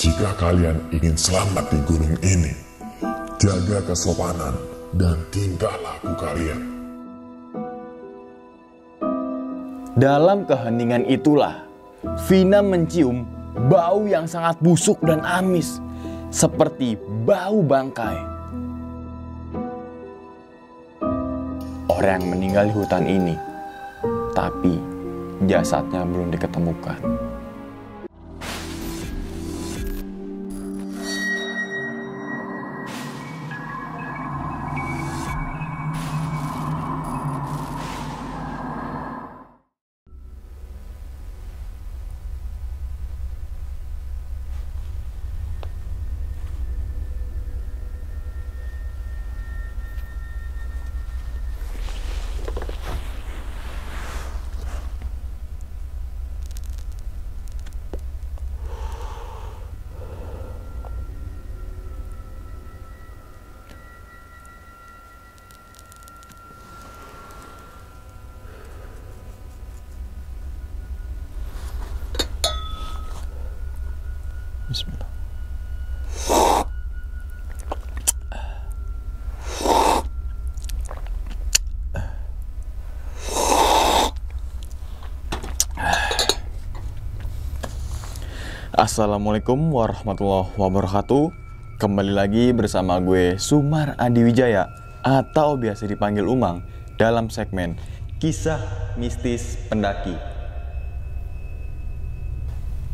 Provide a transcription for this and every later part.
Jika kalian ingin selamat di gunung ini, jaga kesopanan dan tingkah laku kalian. Dalam keheningan itulah, Vina mencium bau yang sangat busuk dan amis, seperti bau bangkai. Orang yang meninggal di hutan ini, tapi jasadnya belum diketemukan. Bismillah. Assalamualaikum warahmatullahi wabarakatuh. Kembali lagi bersama gue Sumar Adi Wijaya atau biasa dipanggil Umang dalam segmen Kisah Mistis Pendaki.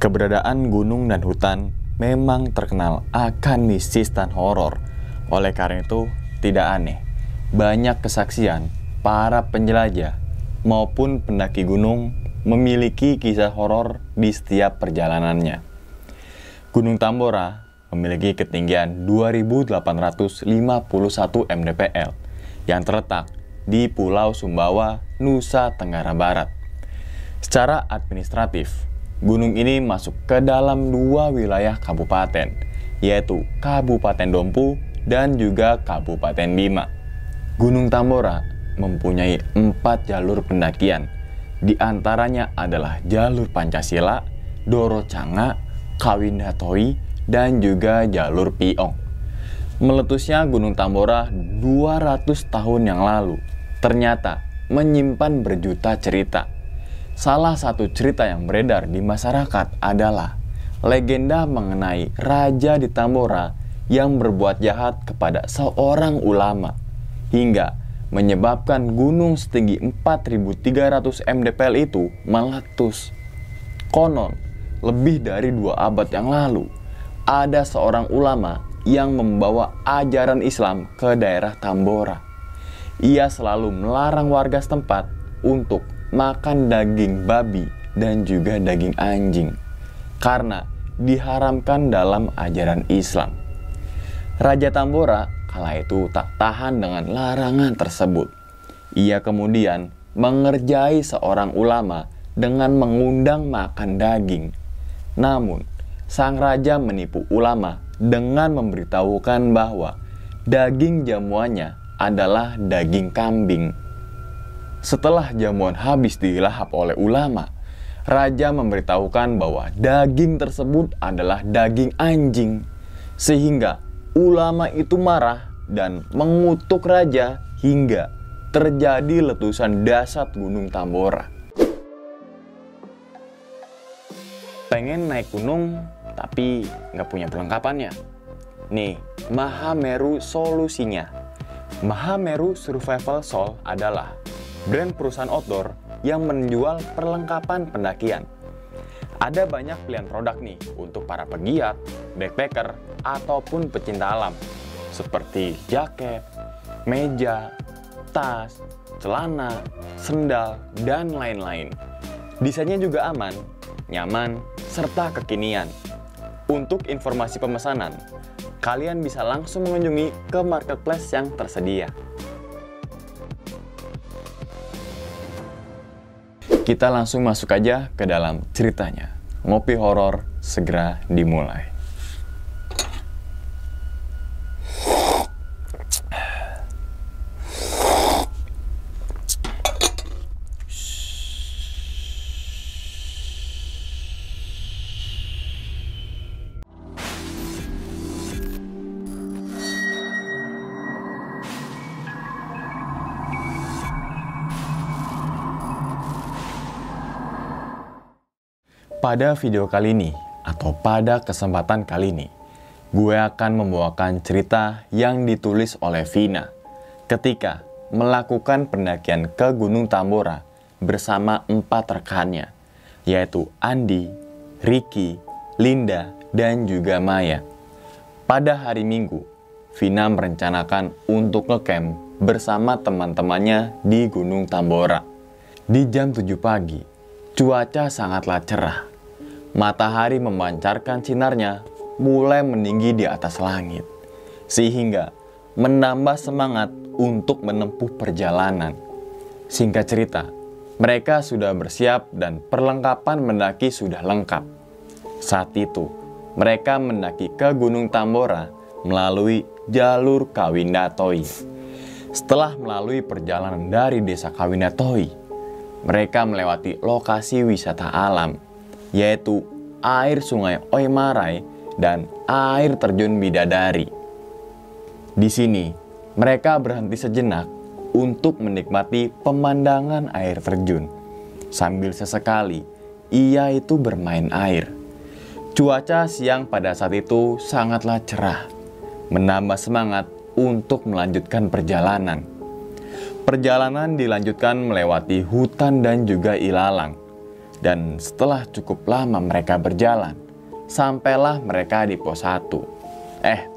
Keberadaan gunung dan hutan memang terkenal akan mistis dan horor. Oleh karena itu, tidak aneh banyak kesaksian para penjelajah maupun pendaki gunung memiliki kisah horor di setiap perjalanannya. Gunung Tambora memiliki ketinggian 2.851 mdpl yang terletak di Pulau Sumbawa, Nusa Tenggara Barat. Secara administratif, gunung ini masuk ke dalam dua wilayah kabupaten, yaitu Kabupaten Dompu dan juga Kabupaten Bima. Gunung Tambora mempunyai 4 jalur pendakian, di antaranya adalah jalur Pancasila, Doro Canga, Kawindatoi, dan juga jalur Piong. Meletusnya Gunung Tambora 200 tahun yang lalu ternyata menyimpan berjuta cerita. Salah satu cerita yang beredar di masyarakat adalah legenda mengenai raja di Tambora yang berbuat jahat kepada seorang ulama hingga menyebabkan gunung setinggi 4.300 mdpl itu meletus. Konon, lebih dari 2 abad yang lalu, ada seorang ulama yang membawa ajaran Islam ke daerah Tambora. Ia selalu melarang warga setempat untuk makan daging babi dan juga daging anjing karena diharamkan dalam ajaran Islam. Raja Tambora kala itu tak tahan dengan larangan tersebut. Ia kemudian mengerjai seorang ulama dengan mengundang makan daging. Namun, sang raja menipu ulama dengan memberitahukan bahwa daging jamuannya adalah daging kambing. Setelah jamuan habis dilahap oleh ulama, raja memberitahukan bahwa daging tersebut adalah daging anjing. Sehingga ulama itu marah dan mengutuk raja hingga terjadi letusan dasar Gunung Tambora. Pengen naik gunung tapi nggak punya perlengkapannya? Nih, Mahameru solusinya. Mahameru Survival Sol adalah brand perusahaan outdoor yang menjual perlengkapan pendakian. Ada banyak pilihan produk nih untuk para pegiat, backpacker, ataupun pecinta alam, seperti jaket, meja, tas, celana, sendal, dan lain-lain. Desainnya juga aman, nyaman, serta kekinian. Untuk informasi pemesanan, kalian bisa langsung mengunjungi ke marketplace yang tersedia. Kita langsung masuk aja ke dalam ceritanya. Ngopi horor segera dimulai. Pada video kali ini, atau pada kesempatan kali ini, gue akan membawakan cerita yang ditulis oleh Vina ketika melakukan pendakian ke Gunung Tambora bersama 4 rekannya, yaitu Andi, Ricky, Linda, dan juga Maya. Pada hari Minggu, Vina merencanakan untuk ngecamp bersama teman-temannya di Gunung Tambora. Di jam 7 pagi, cuaca sangatlah cerah. Matahari memancarkan sinarnya mulai meninggi di atas langit, sehingga menambah semangat untuk menempuh perjalanan. Singkat cerita, mereka sudah bersiap dan perlengkapan mendaki sudah lengkap. Saat itu, mereka mendaki ke Gunung Tambora melalui jalur Kawindatoi. Setelah melalui perjalanan dari desa Kawindatoi, mereka melewati lokasi wisata alam, yaitu air sungai Oimarai dan air terjun Bidadari. Di sini, mereka berhenti sejenak untuk menikmati pemandangan air terjun. Sambil sesekali, ia itu bermain air. Cuaca siang pada saat itu sangatlah cerah, menambah semangat untuk melanjutkan perjalanan. Perjalanan dilanjutkan melewati hutan dan juga ilalang. Dan setelah cukup lama mereka berjalan, sampailah mereka di pos 1.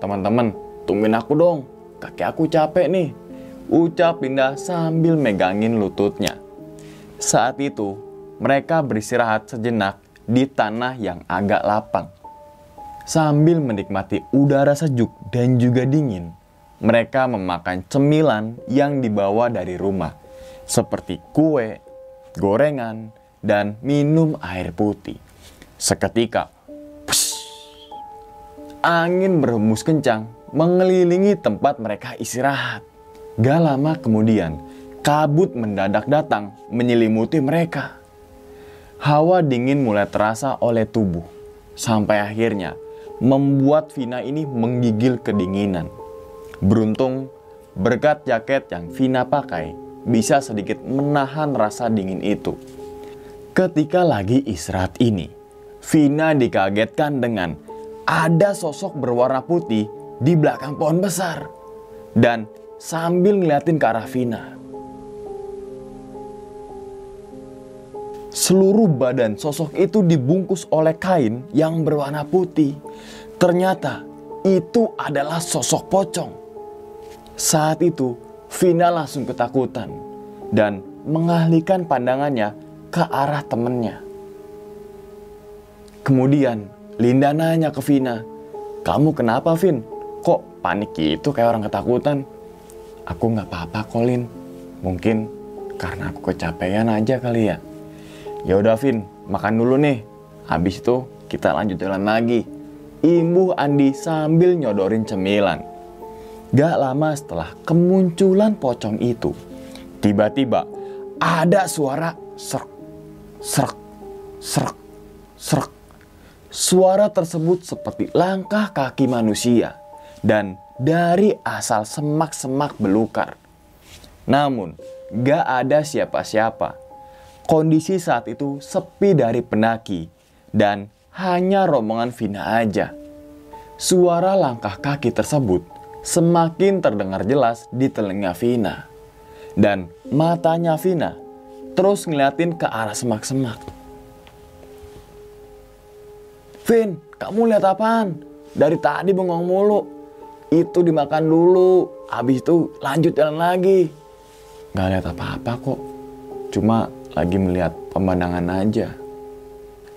Teman-teman, tungguin aku dong, kaki aku capek nih, ucap Linda sambil megangin lututnya. Saat itu, mereka beristirahat sejenak di tanah yang agak lapang. Sambil menikmati udara sejuk dan juga dingin, mereka memakan cemilan yang dibawa dari rumah, seperti kue, gorengan, dan minum air putih. Seketika, angin berhembus kencang mengelilingi tempat mereka istirahat. Gak lama kemudian, kabut mendadak datang menyelimuti mereka. Hawa dingin mulai terasa oleh tubuh, sampai akhirnya membuat Vina ini menggigil kedinginan. Beruntung, berkat jaket yang Vina pakai, bisa sedikit menahan rasa dingin itu. Ketika lagi istirahat ini, Vina dikagetkan dengan ada sosok berwarna putih di belakang pohon besar. Dan sambil ngeliatin ke arah Vina. Seluruh badan sosok itu dibungkus oleh kain yang berwarna putih. Ternyata itu adalah sosok pocong. Saat itu Vina langsung ketakutan dan mengalihkan pandangannya ke arah temennya. Kemudian Linda nanya ke Vina, "Kamu kenapa, Vin? Kok panik gitu kayak orang ketakutan?" "Aku nggak apa-apa kok, Lin. Mungkin karena aku kecapean aja kali ya." "Ya udah, Vin, makan dulu nih. Habis itu kita lanjut jalan lagi," imbuh Andi sambil nyodorin cemilan. Gak lama setelah kemunculan pocong itu, tiba-tiba ada suara serak, serak, serak, serak. Suara tersebut seperti langkah kaki manusia dan dari asal semak-semak belukar. Namun, gak ada siapa-siapa. Kondisi saat itu sepi dari pendaki dan hanya rombongan Vina aja. Suara langkah kaki tersebut semakin terdengar jelas di telinga Vina. Dan matanya Vina terus ngeliatin ke arah semak-semak. "Vin, kamu lihat apaan? Dari tadi bengong mulu." "Itu dimakan dulu, habis itu lanjut jalan lagi." "Gak lihat apa-apa kok, cuma lagi melihat pemandangan aja."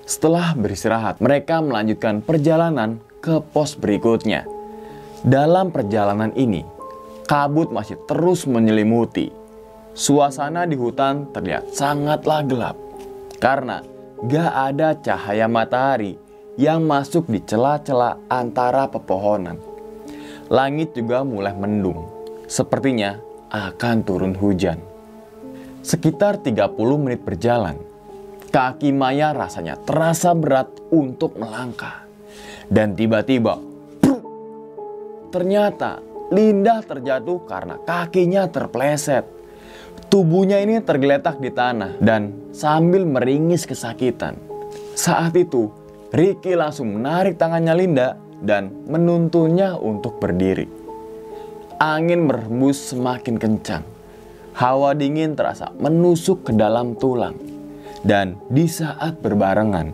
Setelah beristirahat, mereka melanjutkan perjalanan ke pos berikutnya. Dalam perjalanan ini, kabut masih terus menyelimuti. Suasana di hutan terlihat sangatlah gelap karena gak ada cahaya matahari yang masuk di celah-celah antara pepohonan. Langit juga mulai mendung, sepertinya akan turun hujan. Sekitar 30 menit berjalan, kaki Maya rasanya terasa berat untuk melangkah. Dan tiba-tiba, ternyata Linda terjatuh karena kakinya terpleset. Tubuhnya ini tergeletak di tanah dan sambil meringis kesakitan. Saat itu, Ricky langsung menarik tangannya Linda dan menuntunnya untuk berdiri. Angin berhembus semakin kencang. Hawa dingin terasa menusuk ke dalam tulang. Dan di saat berbarengan,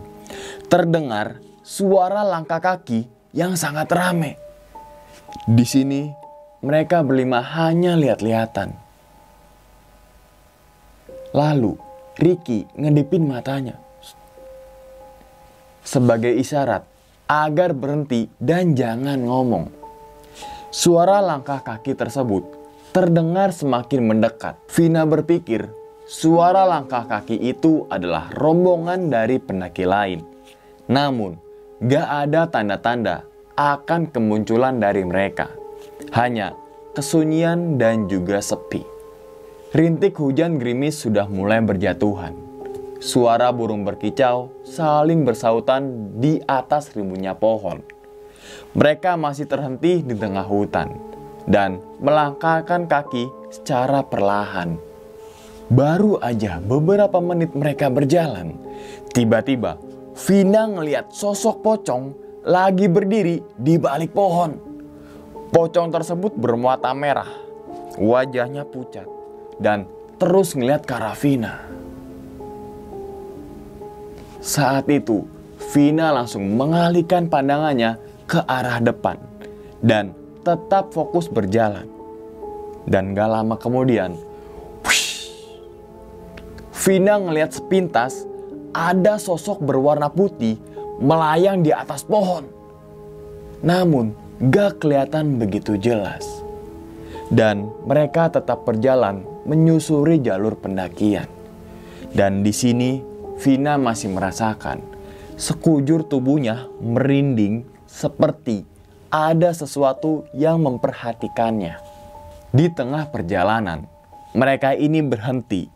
terdengar suara langkah kaki yang sangat ramai. Di sini, mereka berlima hanya lihat-lihatan. Lalu, Ricky ngedipin matanya sebagai isyarat agar berhenti dan jangan ngomong. Suara langkah kaki tersebut terdengar semakin mendekat. Vina berpikir suara langkah kaki itu adalah rombongan dari pendaki lain. Namun, gak ada tanda-tanda akan kemunculan dari mereka. Hanya kesunyian dan juga sepi. Rintik hujan gerimis sudah mulai berjatuhan. Suara burung berkicau saling bersautan di atas rimbunnya pohon. Mereka masih terhenti di tengah hutan dan melangkahkan kaki secara perlahan. Baru aja beberapa menit mereka berjalan, tiba-tiba Vina ngelihat sosok pocong lagi berdiri di balik pohon. Pocong tersebut bermata merah, wajahnya pucat, dan terus ngelihat ke arah Vina. Saat itu, Vina langsung mengalihkan pandangannya ke arah depan dan tetap fokus berjalan. Dan gak lama kemudian, Vina ngelihat sepintas ada sosok berwarna putih melayang di atas pohon. Namun gak kelihatan begitu jelas. Dan mereka tetap berjalan menyusuri jalur pendakian. Dan di sini Vina masih merasakan sekujur tubuhnya merinding seperti ada sesuatu yang memperhatikannya. Di tengah perjalanan, mereka ini berhenti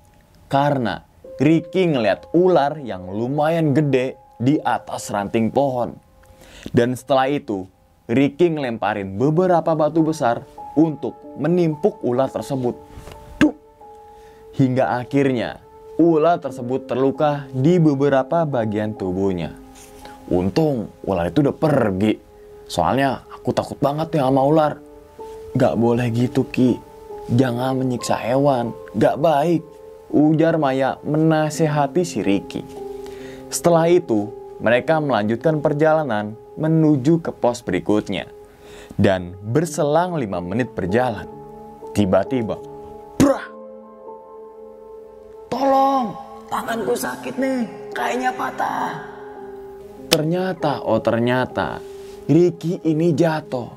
karena Ricky ngeliat ular yang lumayan gede di atas ranting pohon. Dan setelah itu, Ricky ngelemparin beberapa batu besar untuk menimpuk ular tersebut. Duh! Hingga akhirnya ular tersebut terluka di beberapa bagian tubuhnya. Untung ular itu udah pergi. Soalnya aku takut banget ya sama ular. Gak boleh gitu Ki. Jangan menyiksa hewan. Gak baik. Ujar Maya menasehati si Ricky. Setelah itu mereka melanjutkan perjalanan menuju ke pos berikutnya. Dan berselang 5 menit berjalan, tiba-tiba brah! Tolong, tanganku sakit nih, kayaknya patah. Ternyata Ricky ini jatuh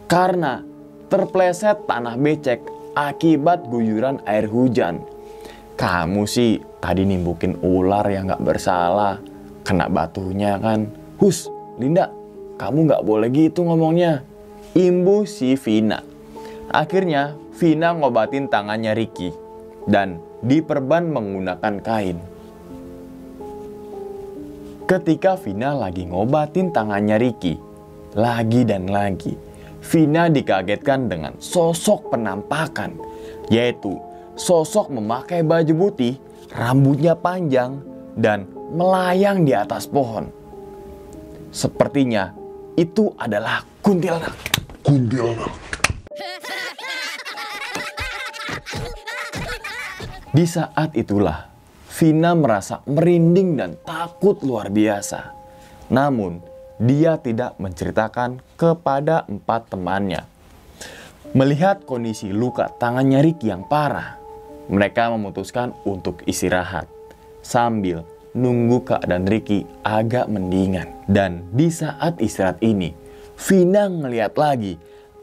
karena terpleset tanah becek akibat guyuran air hujan. Kamu sih tadi nimbukin ular yang gak bersalah, kena batunya kan. Hus, Linda, kamu gak boleh gitu ngomongnya, imbuh si Vina. Akhirnya Vina ngobatin tangannya Ricky dan diperban menggunakan kain. Ketika Vina lagi ngobatin tangannya Ricky, lagi dan lagi, Vina dikagetkan dengan sosok penampakan, yaitu sosok memakai baju putih, rambutnya panjang, dan melayang di atas pohon. Sepertinya itu adalah kuntilanak. Di saat itulah, Vina merasa merinding dan takut luar biasa. Namun, dia tidak menceritakan kepada 4 temannya. Melihat kondisi luka tangannya Ricky yang parah, mereka memutuskan untuk istirahat sambil nunggu keadaan Ricky agak mendingan. Dan di saat istirahat ini, Vina ngeliat lagi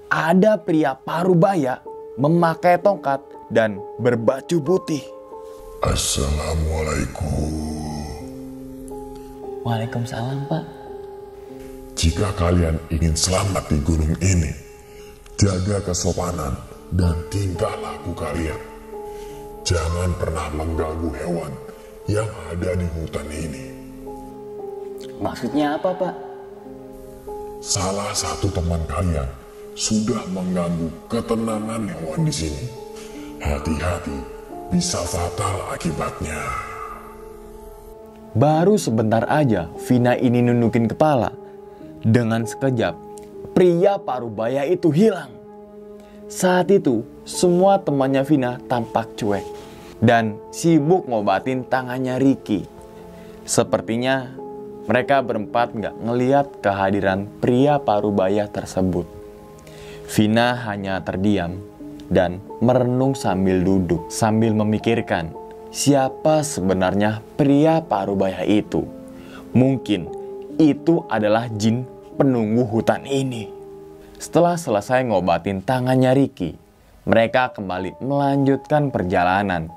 ada pria parubaya memakai tongkat dan berbaju putih. Assalamualaikum. Waalaikumsalam, Pak. Jika kalian ingin selamat di gunung ini, jaga kesopanan dan tingkah laku kalian. Jangan pernah mengganggu hewan yang ada di hutan ini. Maksudnya apa, Pak? Salah satu teman kalian sudah mengganggu ketenangan hewan di sini. Hati-hati, bisa fatal akibatnya. Baru sebentar aja Vina ini nundukin kepala. Dengan sekejap, pria parubaya itu hilang. Saat itu, semua temannya Vina tampak cuek dan sibuk ngobatin tangannya Ricky. Sepertinya mereka berempat gak ngeliat kehadiran pria parubaya tersebut. Vina hanya terdiam dan merenung sambil duduk, sambil memikirkan siapa sebenarnya pria parubaya itu. Mungkin itu adalah jin penunggu hutan ini. Setelah selesai ngobatin tangannya Ricky, mereka kembali melanjutkan perjalanan.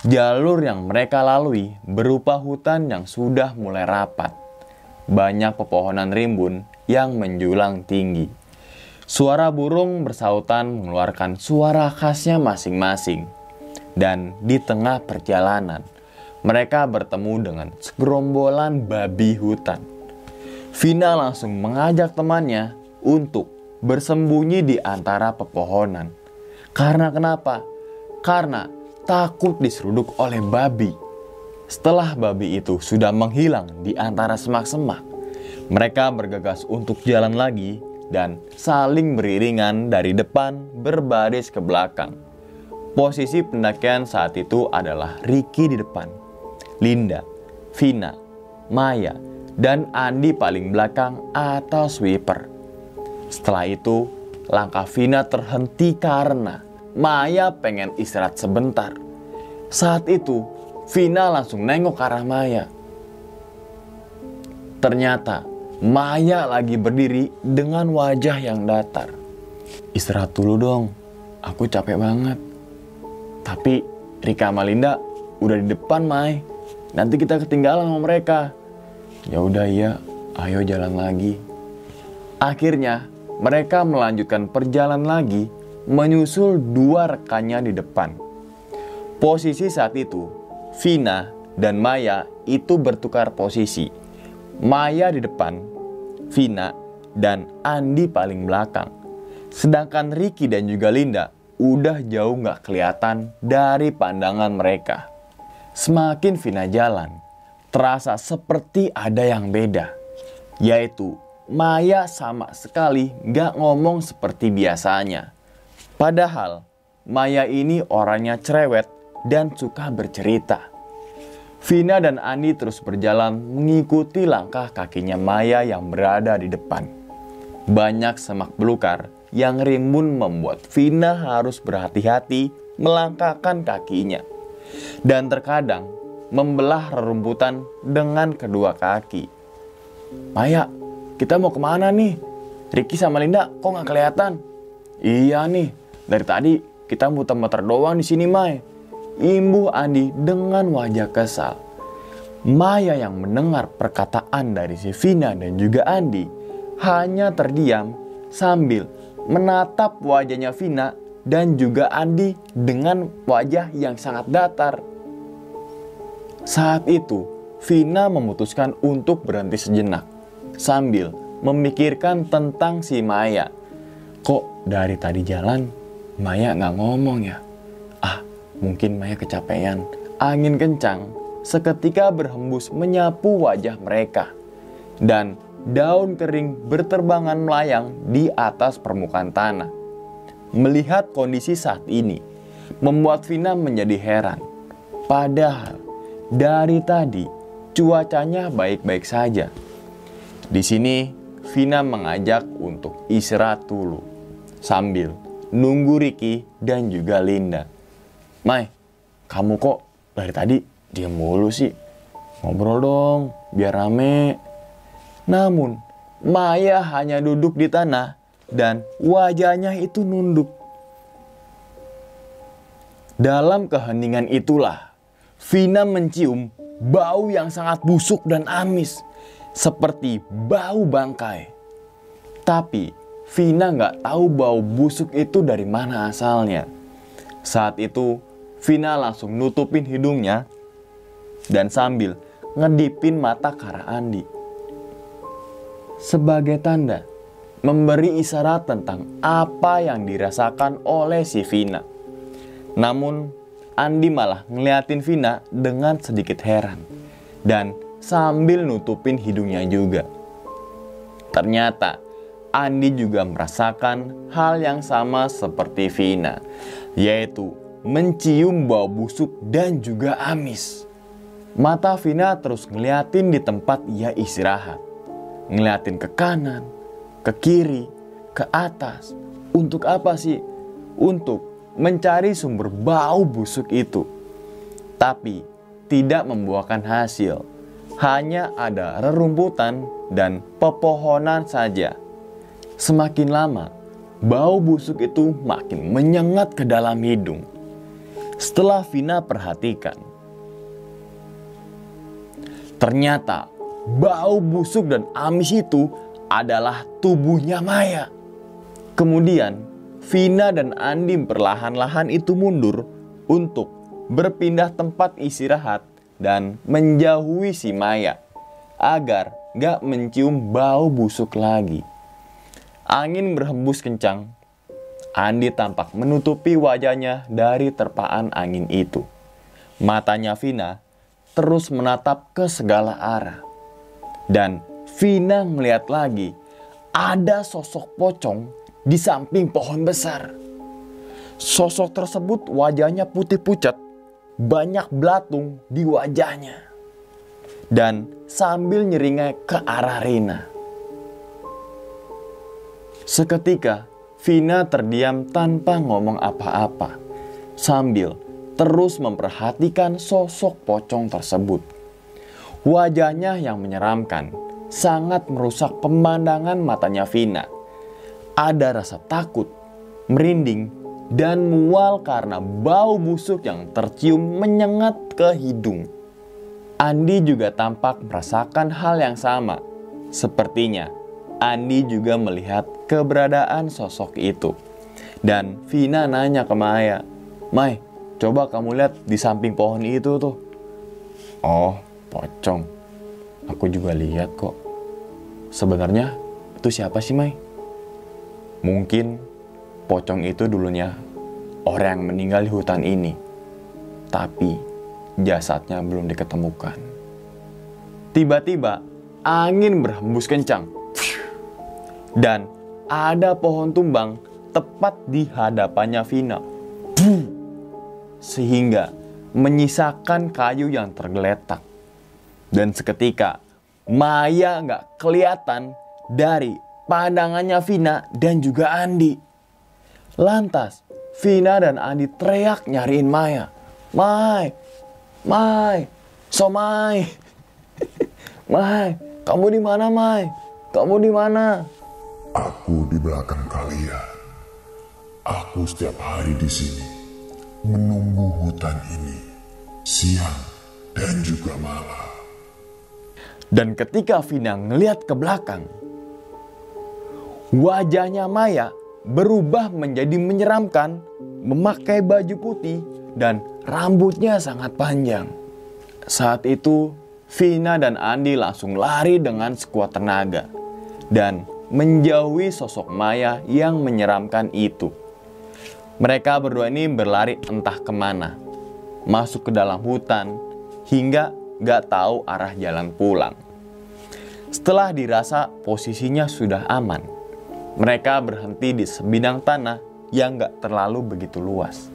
Jalur yang mereka lalui berupa hutan yang sudah mulai rapat. Banyak pepohonan rimbun yang menjulang tinggi. Suara burung bersautan mengeluarkan suara khasnya masing-masing. Dan di tengah perjalanan, mereka bertemu dengan segerombolan babi hutan. Vina langsung mengajak temannya untuk bersembunyi di antara pepohonan. Karena kenapa? Karena takut diseruduk oleh babi. Setelah babi itu sudah menghilang di antara semak-semak, mereka bergegas untuk jalan lagi dan saling beriringan dari depan berbaris ke belakang. Posisi pendakian saat itu adalah Ricky di depan, Linda, Vina, Maya, dan Andi paling belakang atau sweeper. Setelah itu, langkah Vina terhenti karena Maya pengen istirahat sebentar. Saat itu, Vina langsung nengok ke arah Maya. Ternyata, Maya lagi berdiri dengan wajah yang datar. "Istirahat dulu dong, aku capek banget." "Tapi Rika sama Linda udah di depan, Mai. Nanti kita ketinggalan sama mereka." "Ya udah iya, ayo jalan lagi." Akhirnya mereka melanjutkan perjalanan lagi menyusul dua rekannya di depan. Posisi saat itu Vina dan Maya itu bertukar posisi. Maya di depan, Vina dan Andi paling belakang. Sedangkan Ricky dan juga Linda udah jauh gak kelihatan dari pandangan mereka. Semakin Vina jalan, terasa seperti ada yang beda. Yaitu Maya sama sekali gak ngomong seperti biasanya. Padahal Maya ini orangnya cerewet dan suka bercerita. Vina dan Andi terus berjalan mengikuti langkah kakinya Maya yang berada di depan. Banyak semak belukar yang rimbun membuat Vina harus berhati-hati melangkahkan kakinya. Dan terkadang membelah rerumputan dengan kedua kaki. "Maya, kita mau kemana nih? Ricky sama Linda kok gak kelihatan?" "Iya nih, dari tadi kita muter-muter doang di sini, Mai," imbuh Andi dengan wajah kesal. Maya yang mendengar perkataan dari si Vina dan juga Andi hanya terdiam sambil menatap wajahnya Vina dan juga Andi dengan wajah yang sangat datar. Saat itu Vina memutuskan untuk berhenti sejenak sambil memikirkan tentang si Maya. Kok dari tadi jalan Maya gak ngomong ya? Mungkin Maya kecapean. Angin kencang seketika berhembus menyapu wajah mereka. Dan daun kering berterbangan melayang di atas permukaan tanah. Melihat kondisi saat ini membuat Vina menjadi heran. Padahal dari tadi cuacanya baik-baik saja. Di sini Vina mengajak untuk istirahat dulu sambil nunggu Ricky dan juga Linda. "Mai, kamu kok dari tadi diam mulu sih? Ngobrol dong, biar rame." Namun Maya hanya duduk di tanah dan wajahnya itu nunduk. Dalam keheningan itulah Vina mencium bau yang sangat busuk dan amis, seperti bau bangkai. Tapi Vina gak tahu bau busuk itu dari mana asalnya. Saat itu Vina langsung nutupin hidungnya dan sambil ngedipin mata ke arah Andi. Sebagai tanda memberi isyarat tentang apa yang dirasakan oleh si Vina. Namun Andi malah ngeliatin Vina dengan sedikit heran. dan sambil nutupin hidungnya juga. Ternyata Andi juga merasakan hal yang sama seperti Vina, yaitu mencium bau busuk dan juga amis. Mata Vina terus ngeliatin di tempat ia istirahat, ngeliatin ke kanan, ke kiri, ke atas. Untuk apa sih? Untuk mencari sumber bau busuk itu. Tapi tidak membuahkan hasil. Hanya ada rerumputan dan pepohonan saja. Semakin lama, bau busuk itu makin menyengat ke dalam hidung. Setelah Vina perhatikan, ternyata bau busuk dan amis itu adalah tubuhnya Maya. Kemudian Vina dan Andi perlahan-lahan itu mundur untuk berpindah tempat istirahat dan menjauhi si Maya agar gak mencium bau busuk lagi. Angin berhembus kencang. Andi tampak menutupi wajahnya dari terpaan angin itu. Matanya Vina terus menatap ke segala arah. Dan Vina melihat lagi ada sosok pocong di samping pohon besar. Sosok tersebut wajahnya putih pucat, banyak belatung di wajahnya. Dan sambil nyeringai ke arah Rina. Seketika Vina terdiam tanpa ngomong apa-apa, sambil terus memperhatikan sosok pocong tersebut. Wajahnya yang menyeramkan sangat merusak pemandangan matanya Vina. Ada rasa takut, merinding, dan mual karena bau busuk yang tercium menyengat ke hidung. Andi juga tampak merasakan hal yang sama. Sepertinya Andi juga melihat keberadaan sosok itu. Dan Vina nanya ke Maya, "Mai, coba kamu lihat di samping pohon itu tuh." "Oh, pocong. Aku juga lihat kok. Sebenarnya itu siapa sih, Mai?" "Mungkin pocong itu dulunya orang yang meninggal di hutan ini. Tapi jasadnya belum diketemukan." Tiba-tiba angin berhembus kencang. Dan ada pohon tumbang tepat di hadapannya Vina. Sehingga menyisakan kayu yang tergeletak. Dan seketika Maya gak kelihatan dari pandangannya Vina dan juga Andi. Lantas Vina dan Andi teriak nyariin Maya. "Mai, Mai, Mai, Mai, kamu di mana, Mai? Kamu di mana?" Aku di belakang kalian. Aku setiap hari di sini menunggu hutan ini, siang dan juga malam. Dan ketika Vina ngeliat ke belakang, wajahnya Maya berubah menjadi menyeramkan, memakai baju putih dan rambutnya sangat panjang. Saat itu Vina dan Andi langsung lari dengan sekuat tenaga dan menjauhi sosok Maya yang menyeramkan itu. Mereka berdua ini berlari entah kemana, masuk ke dalam hutan hingga gak tahu arah jalan pulang. Setelah dirasa posisinya sudah aman, mereka berhenti di sebidang tanah yang gak terlalu begitu luas.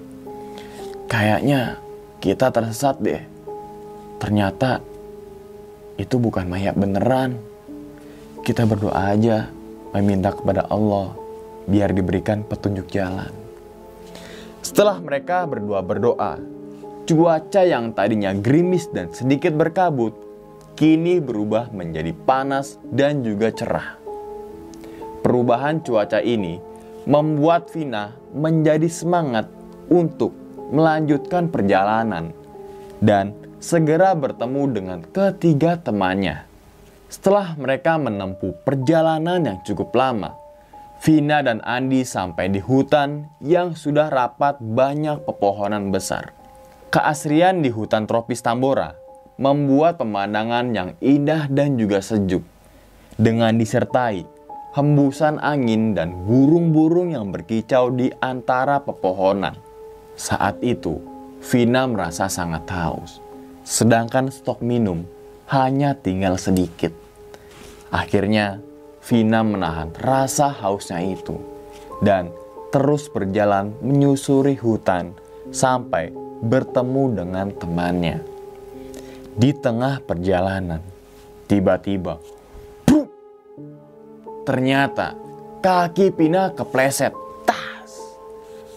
"Kayaknya kita tersesat deh. Ternyata itu bukan Maya beneran. Kita berdoa aja, meminta kepada Allah biar diberikan petunjuk jalan." Setelah mereka berdua berdoa, cuaca yang tadinya gerimis dan sedikit berkabut kini berubah menjadi panas dan juga cerah. Perubahan cuaca ini membuat Vina menjadi semangat untuk melanjutkan perjalanan dan segera bertemu dengan ketiga temannya. Setelah mereka menempuh perjalanan yang cukup lama, Vina dan Andi sampai di hutan yang sudah rapat banyak pepohonan besar. Keasrian di hutan tropis Tambora membuat pemandangan yang indah dan juga sejuk, dengan disertai hembusan angin dan burung-burung yang berkicau di antara pepohonan. Saat itu, Vina merasa sangat haus, sedangkan stok minum hanya tinggal sedikit. Akhirnya Vina menahan rasa hausnya itu dan terus berjalan menyusuri hutan sampai bertemu dengan temannya. Di tengah perjalanan, tiba-tiba, ternyata kaki Vina kepleset. Tas.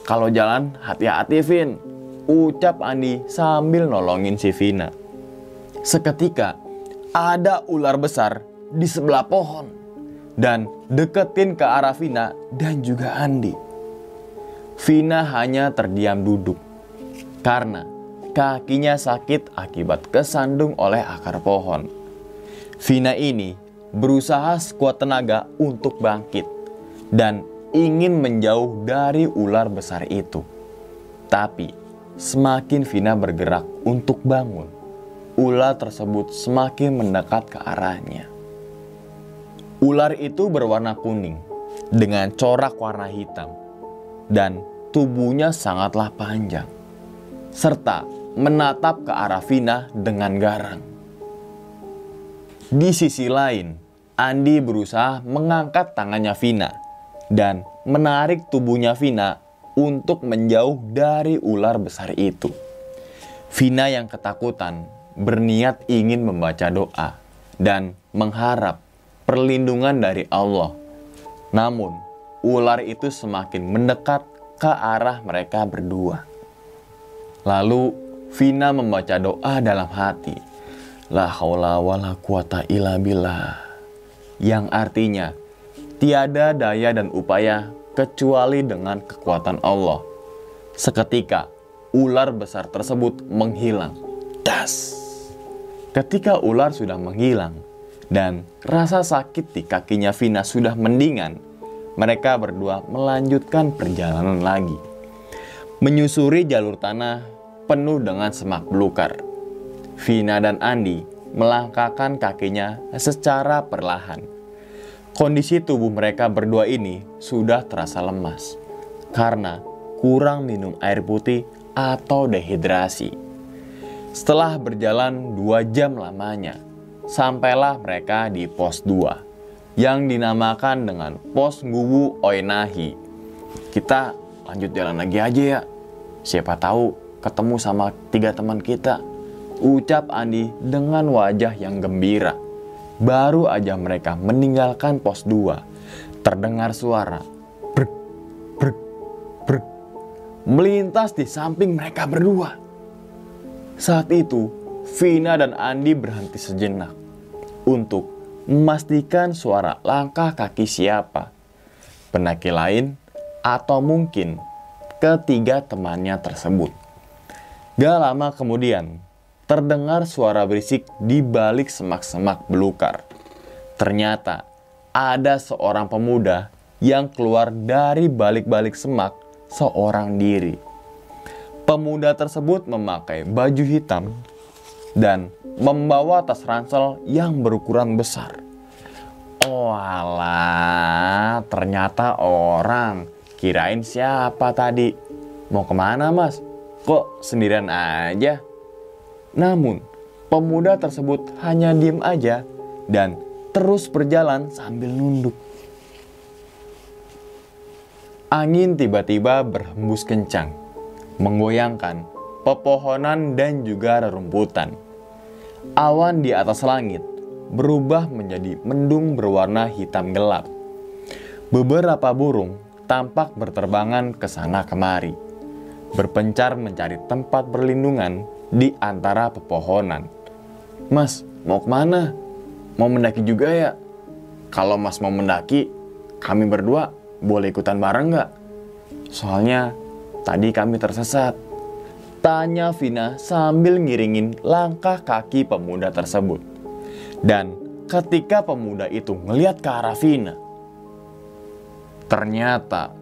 Kalau jalan hati-hati, Vin, ucap Andi sambil nolongin si Vina. Seketika ada ular besar di sebelah pohon dan deketin ke arah Vina dan juga Andi. Vina hanya terdiam duduk karena kakinya sakit akibat kesandung oleh akar pohon. Vina ini berusaha sekuat tenaga untuk bangkit dan ingin menjauh dari ular besar itu. Tapi semakin Vina bergerak untuk bangun, ular tersebut semakin mendekat ke arahnya. Ular itu berwarna kuning dengan corak warna hitam dan tubuhnya sangatlah panjang, serta menatap ke arah Vina dengan garang. Di sisi lain, Andi berusaha mengangkat tangannya Vina dan menarik tubuhnya Vina untuk menjauh dari ular besar itu. Vina yang ketakutan berniat ingin membaca doa dan mengharap perlindungan dari Allah. Namun, ular itu semakin mendekat ke arah mereka berdua. Lalu, Vina membaca doa dalam hati. La haula wala quwata illa billah. Yang artinya, tiada daya dan upaya kecuali dengan kekuatan Allah. Seketika, ular besar tersebut menghilang. Das! Ketika ular sudah menghilang dan rasa sakit di kakinya Vina sudah mendingan, mereka berdua melanjutkan perjalanan lagi, menyusuri jalur tanah penuh dengan semak belukar. Vina dan Andi melangkahkan kakinya secara perlahan. Kondisi tubuh mereka berdua ini sudah terasa lemas karena kurang minum air putih atau dehidrasi. Setelah berjalan 2 jam lamanya, sampailah mereka di pos 2 yang dinamakan dengan pos Nguwu Oinahi. Kita lanjut jalan lagi aja ya, siapa tahu ketemu sama 3 teman kita, ucap Andi dengan wajah yang gembira. Baru aja mereka meninggalkan pos 2, terdengar suara brek brek brek melintas di samping mereka berdua. Saat itu Vina dan Andi berhenti sejenak untuk memastikan suara langkah kaki siapa, pendaki lain atau mungkin ketiga temannya tersebut. Gak lama kemudian terdengar suara berisik di balik semak-semak belukar. Ternyata ada seorang pemuda yang keluar dari balik-balik semak seorang diri. Pemuda tersebut memakai baju hitam dan membawa tas ransel yang berukuran besar. Oh alah, ternyata orang. Kirain siapa tadi? Mau kemana, Mas? Kok sendirian aja? Namun, pemuda tersebut hanya diem aja dan terus berjalan sambil nunduk. Angin tiba-tiba berhembus kencang, menggoyangkan pepohonan dan juga rerumputan. Awan di atas langit berubah menjadi mendung berwarna hitam gelap. Beberapa burung tampak berterbangan ke sana kemari, berpencar mencari tempat berlindungan di antara pepohonan. Mas, mau kemana? Mau mendaki juga ya? Kalau Mas mau mendaki, kami berdua boleh ikutan bareng nggak? Soalnya tadi kami tersesat, tanya Vina sambil ngiringin langkah kaki pemuda tersebut. Dan ketika pemuda itu ngeliat ke arah Vina, ternyata